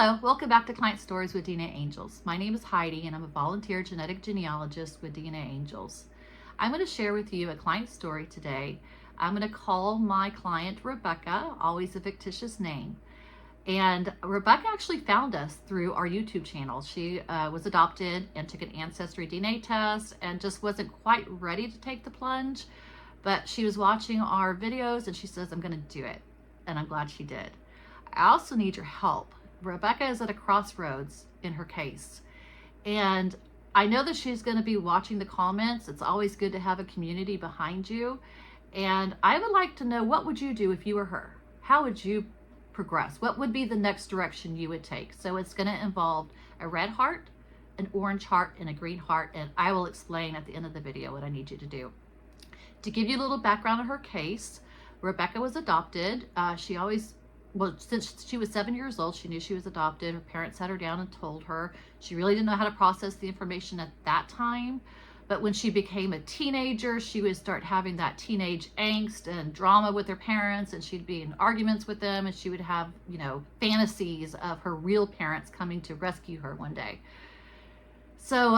Hello, welcome back to Client Stories with DNAngels. My name is Heidi and I'm a volunteer genetic genealogist with DNAngels. I'm going to share with you a client story today. I'm going to call my client Rebecca, always a fictitious name. And Rebecca actually found us through our YouTube channel. She was adopted and took an Ancestry DNA test and just wasn't quite ready to take the plunge. But she was watching our videos and she says, I'm going to do it. And I'm glad she did. I also need your help. Rebecca is at a crossroads in her case. And I know that she's going to be watching the comments. It's always good to have a community behind you. And I would like to know, what would you do if you were her? How would you progress? What would be the next direction you would take? So it's going to involve a red heart, an orange heart, and a green heart. And I will explain at the end of the video what I need you to do. To give you a little background on her case, Rebecca was adopted. Since she was 7 years old, she knew she was adopted. Her parents sat her down and told her. She really didn't know how to process the information at that time. But when she became a teenager, she would start having that teenage angst and drama with her parents, and she'd be in arguments with them, and she would have, fantasies of her real parents coming to rescue her one day. So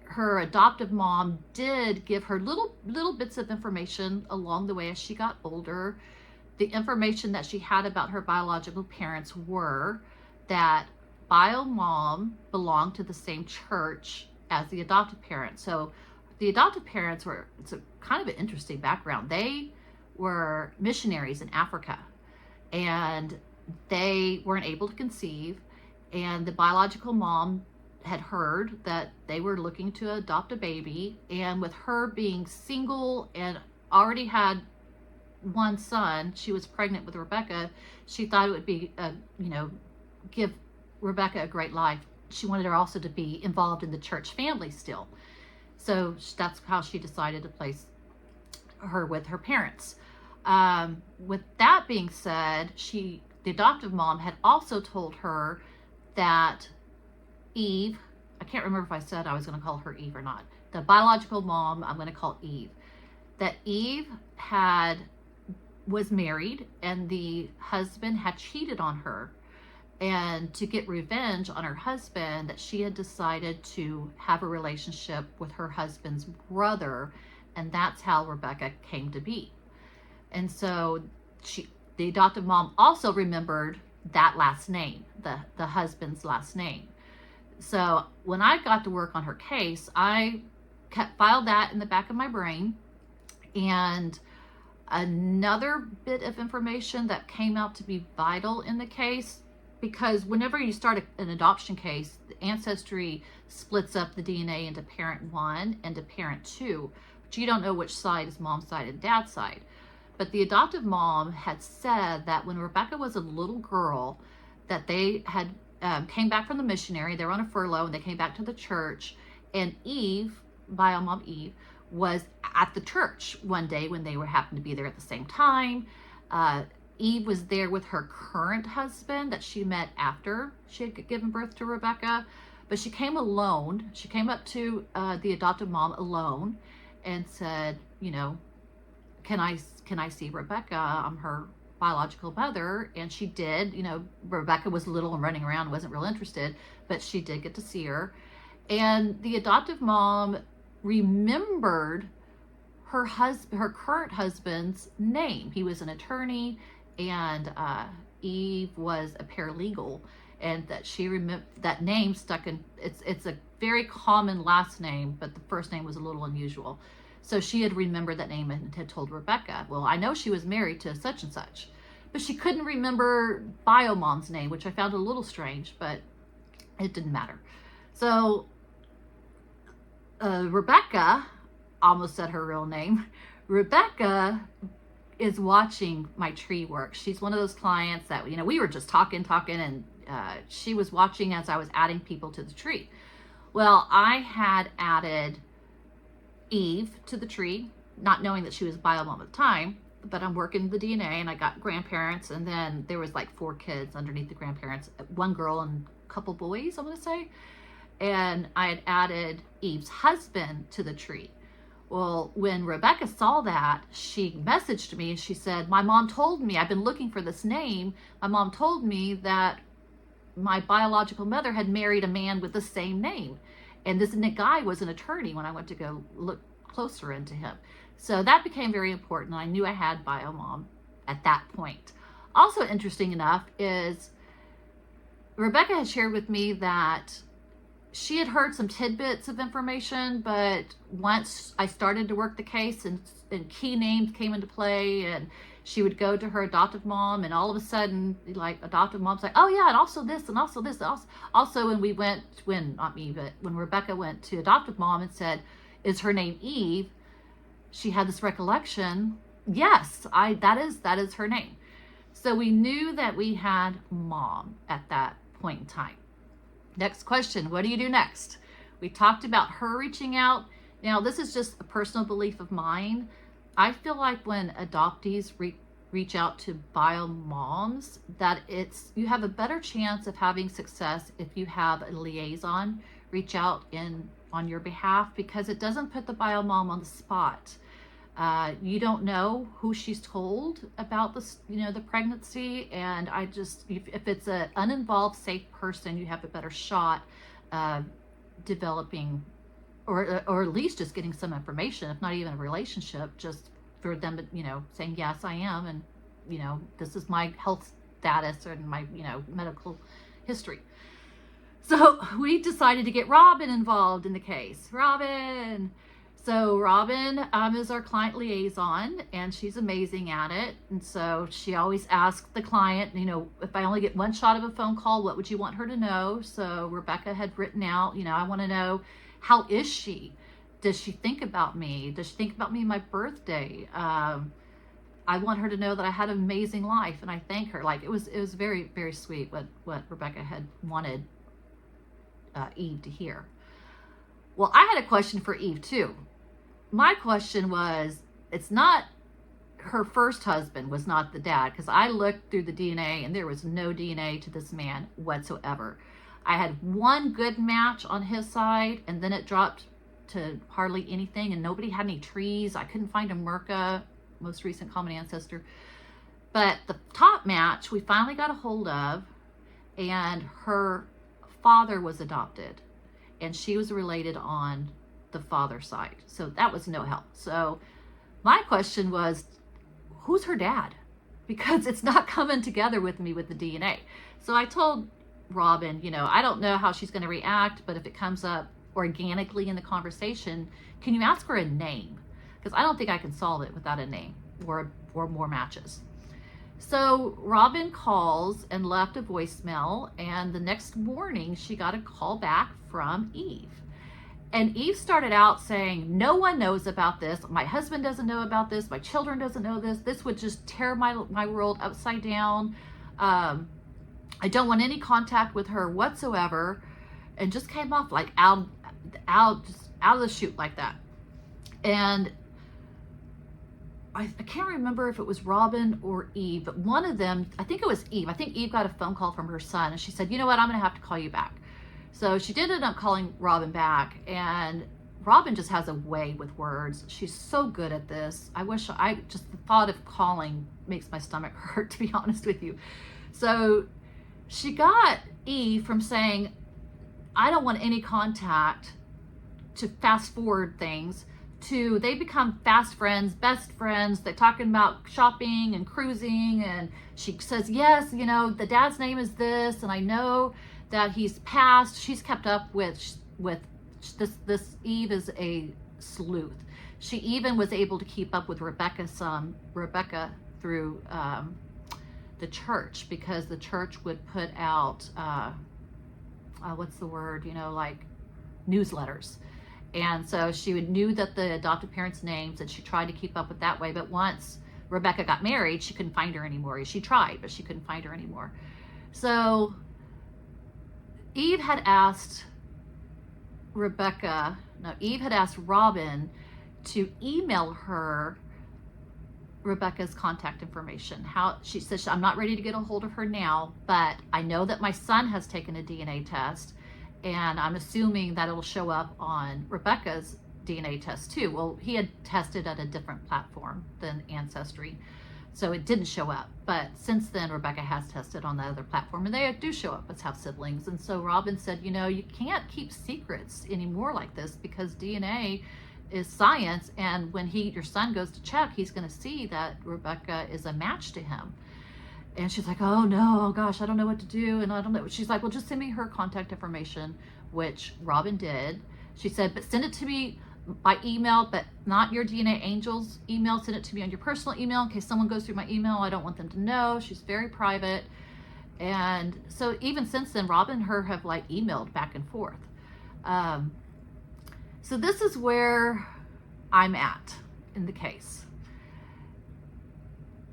her adoptive mom did give her little bits of information along the way as she got older. The information that she had about her biological parents were that bio mom belonged to the same church as the adoptive parents. So the adoptive parents it's a kind of an interesting background. They were missionaries in Africa and they weren't able to conceive, and the biological mom had heard that they were looking to adopt a baby, and with her being single and already had one son, she was pregnant with Rebecca. She thought it would be, give Rebecca a great life. She wanted her also to be involved in the church family still. So that's how she decided to place her with her parents. With that being said, the adoptive mom had also told her that Eve, I can't remember if I said I was going to call her Eve or not. The biological mom, I'm going to call Eve. That Eve was married and the husband had cheated on her, and to get revenge on her husband, that she had decided to have a relationship with her husband's brother, and that's how Rebecca came to be. And so the adoptive mom also remembered that last name, the husband's last name. So when I got to work on her case, I filed that in the back of my brain. And another bit of information that came out to be vital in the case, because whenever you start an adoption case, the Ancestry splits up the DNA into parent 1 and to parent 2, but you don't know which side is mom's side and dad's side. But the adoptive mom had said that when Rebecca was a little girl, that they had came back from the missionary, they were on a furlough, and they came back to the church, and Eve, bio mom Eve, was at the church one day when they happened to be there at the same time. Eve was there with her current husband that she met after she had given birth to Rebecca, but she came alone. She came up to the adoptive mom alone and said, can I see Rebecca? I'm her biological mother. And she did. Rebecca was little and running around, wasn't real interested, but she did get to see her. And the adoptive mom remembered her current husband's name. He was an attorney, and Eve was a paralegal, and that she remembered that name stuck in. It's a very common last name, but the first name was a little unusual. So she had remembered that name and had told Rebecca, well, I know she was married to such and such, but she couldn't remember bio mom's name, which I found a little strange, but it didn't matter. So Rebecca, almost said her real name, Rebecca is watching my tree work. She's one of those clients that, we were just talking, and she was watching as I was adding people to the tree. Well, I had added Eve to the tree, not knowing that she was bio mom at the time, but I'm working the DNA, and I got grandparents, and then there was like 4 kids underneath the grandparents, 1 girl and a couple boys, I'm going to say. And I had added Eve's husband to the tree. Well, when Rebecca saw that, she messaged me and she said, my mom told me, I've been looking for this name. My mom told me that my biological mother had married a man with the same name. And this guy was an attorney when I went to go look closer into him. So that became very important. I knew I had bio mom at that point. Also interesting enough is Rebecca had shared with me that she had heard some tidbits of information, but once I started to work the case and key names came into play, and she would go to her adoptive mom, and all of a sudden, like, adoptive mom's like, oh yeah, and also this, and also this, also when we went, not me, but when Rebecca went to adoptive mom and said, is her name Eve? She had this recollection, yes, that is her name. So we knew that we had mom at that point in time. Next question, what do you do next? We talked about her reaching out. Now, this is just a personal belief of mine. I feel like when adoptees reach out to bio moms, that you have a better chance of having success if you have a liaison reach out on your behalf, because it doesn't put the bio mom on the spot. You don't know who she's told about the pregnancy, and if it's an uninvolved, safe person, you have a better shot developing, or at least just getting some information, if not even a relationship, just for them to, saying, yes, I am, and, this is my health status and my, medical history. So we decided to get Robin involved in the case. Robin! So Robin is our client liaison, and she's amazing at it. And so she always asks the client, if I only get one shot of a phone call, what would you want her to know? So Rebecca had written out, I want to know, how is she? Does she think about me? Does she think about me my birthday? I want her to know that I had an amazing life, and I thank her. Like, it was very, very sweet what Rebecca had wanted Eve to hear. Well, I had a question for Eve too. My question was, it's not her first husband was not the dad, because I looked through the DNA and there was no DNA to this man whatsoever. I had one good match on his side, and then it dropped to hardly anything, and nobody had any trees. I couldn't find a Merca, most recent common ancestor. But the top match we finally got a hold of, and her father was adopted, and she was related on the father's side. So that was no help. So my question was, who's her dad? Because it's not coming together with me with the DNA. So I told Robin, I don't know how she's going to react, but if it comes up organically in the conversation, can you ask her a name? Because I don't think I can solve it without a name or more matches. So Robin calls and left a voicemail, and the next morning she got a call back from Eve. And Eve started out saying, no one knows about this. My husband doesn't know about this. My children doesn't know this. This would just tear my world upside down. I don't want any contact with her whatsoever. And just came off like out of the chute like that. And I can't remember if it was Robin or Eve, but one of them, I think it was Eve. I think Eve got a phone call from her son, and she said, you know what, I'm going to have to call you back. So she did end up calling Robin back, and Robin just has a way with words. She's so good at this. Just the thought of calling makes my stomach hurt, to be honest with you. So she got Eve from saying, I don't want any contact, to fast forward things, to they become fast friends, best friends. They're talking about shopping and cruising, and she says, yes, the dad's name is this, and I know that he's passed. She's kept up with this. Eve is a sleuth. She even was able to keep up with Rebecca through the church, because the church would put out what's the word, like newsletters. And so she knew that the adopted parents' names, and she tried to keep up with that way. But once Rebecca got married, she couldn't find her anymore. She tried, but she couldn't find her anymore. So Eve had asked Robin to email her Rebecca's contact information. She says, I'm not ready to get a hold of her now, but I know that my son has taken a DNA test, and I'm assuming that it'll show up on Rebecca's DNA test too. Well, he had tested at a different platform than Ancestry. So it didn't show up. But since then, Rebecca has tested on the other platform, and they do show up as half siblings. And so Robin said, you know, you can't keep secrets anymore like this, because DNA is science, and when your son goes to check, he's going to see that Rebecca is a match to him. And she's like, oh no, oh gosh, I don't know what to do, and I don't know. She's like, well, just send me her contact information, which Robin did. She said, but send it to me by email, but not your DNAngels email. Send it to me on your personal email in case someone goes through my email. I don't want them to know. She's very private. And so even since then, Robin and her have like emailed back and forth. So this is where I'm at in the case.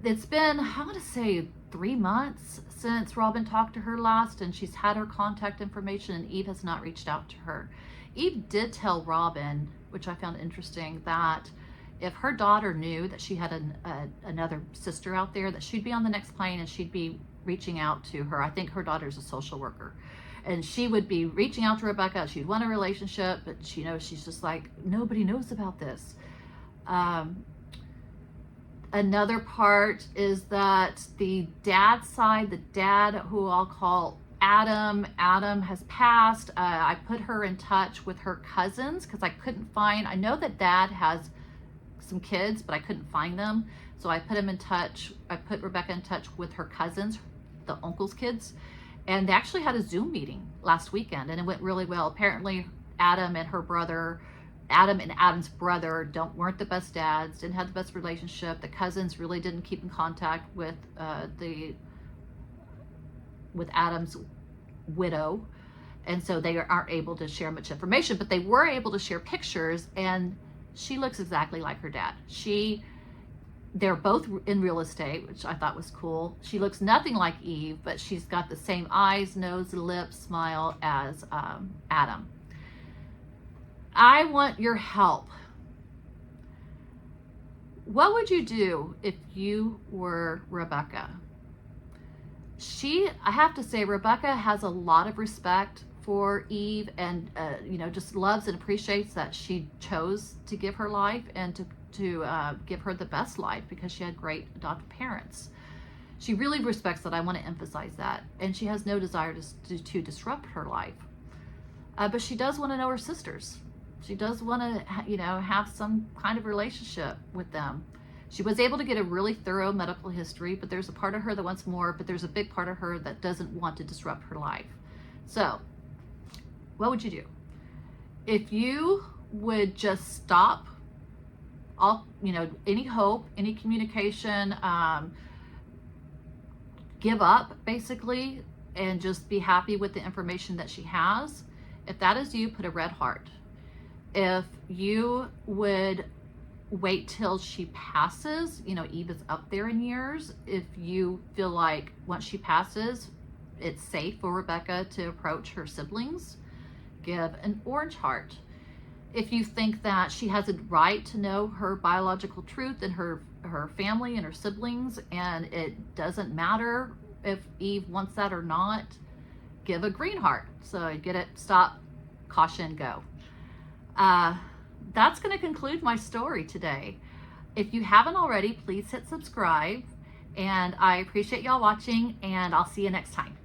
It's been, I want to say, 3 months since Robin talked to her last, and she's had her contact information, and Eve has not reached out to her. Eve did tell Robin, which I found interesting, that if her daughter knew that she had another sister out there, that she'd be on the next plane and she'd be reaching out to her. I think her daughter's a social worker, and she would be reaching out to Rebecca. She'd want a relationship, but she knows, she's just like, nobody knows about this. Another part is that the dad side, the dad who I'll call Adam has passed. I put her in touch with her cousins because I couldn't find, I know that dad has some kids, but I couldn't find them. So I put Rebecca in touch with her cousins, the uncle's kids, and they actually had a Zoom meeting last weekend, and it went really well. Apparently Adam and Adam's brother weren't the best dads, didn't have the best relationship. The cousins really didn't keep in contact with Adam's widow, and so they aren't able to share much information, but they were able to share pictures, and she looks exactly like her dad. They're both in real estate, which I thought was cool. She looks nothing like Eve, but she's got the same eyes, nose, lips, smile as Adam. I want your help. What would you do if you were Rebecca? I have to say, Rebecca has a lot of respect for Eve, and just loves and appreciates that she chose to give her life and to give her the best life, because she had great adoptive parents. She really respects that. I want to emphasize that. And she has no desire to disrupt her life. But she does want to know her sisters. She does want to, have some kind of relationship with them. She was able to get a really thorough medical history, but there's a part of her that wants more, but there's a big part of her that doesn't want to disrupt her life. So what would you do? If you would just stop any hope, any communication, give up basically, and just be happy with the information that she has. If that is you, put a red heart. If you would wait till she passes, Eve is up there in years. If you feel like once she passes, it's safe for Rebecca to approach her siblings, give an orange heart. If you think that she has a right to know her biological truth and her family and her siblings, and it doesn't matter if Eve wants that or not, give a green heart. So get it, stop, caution, go. That's going to conclude my story today. If you haven't already, please hit subscribe, and I appreciate y'all watching, and I'll see you next time.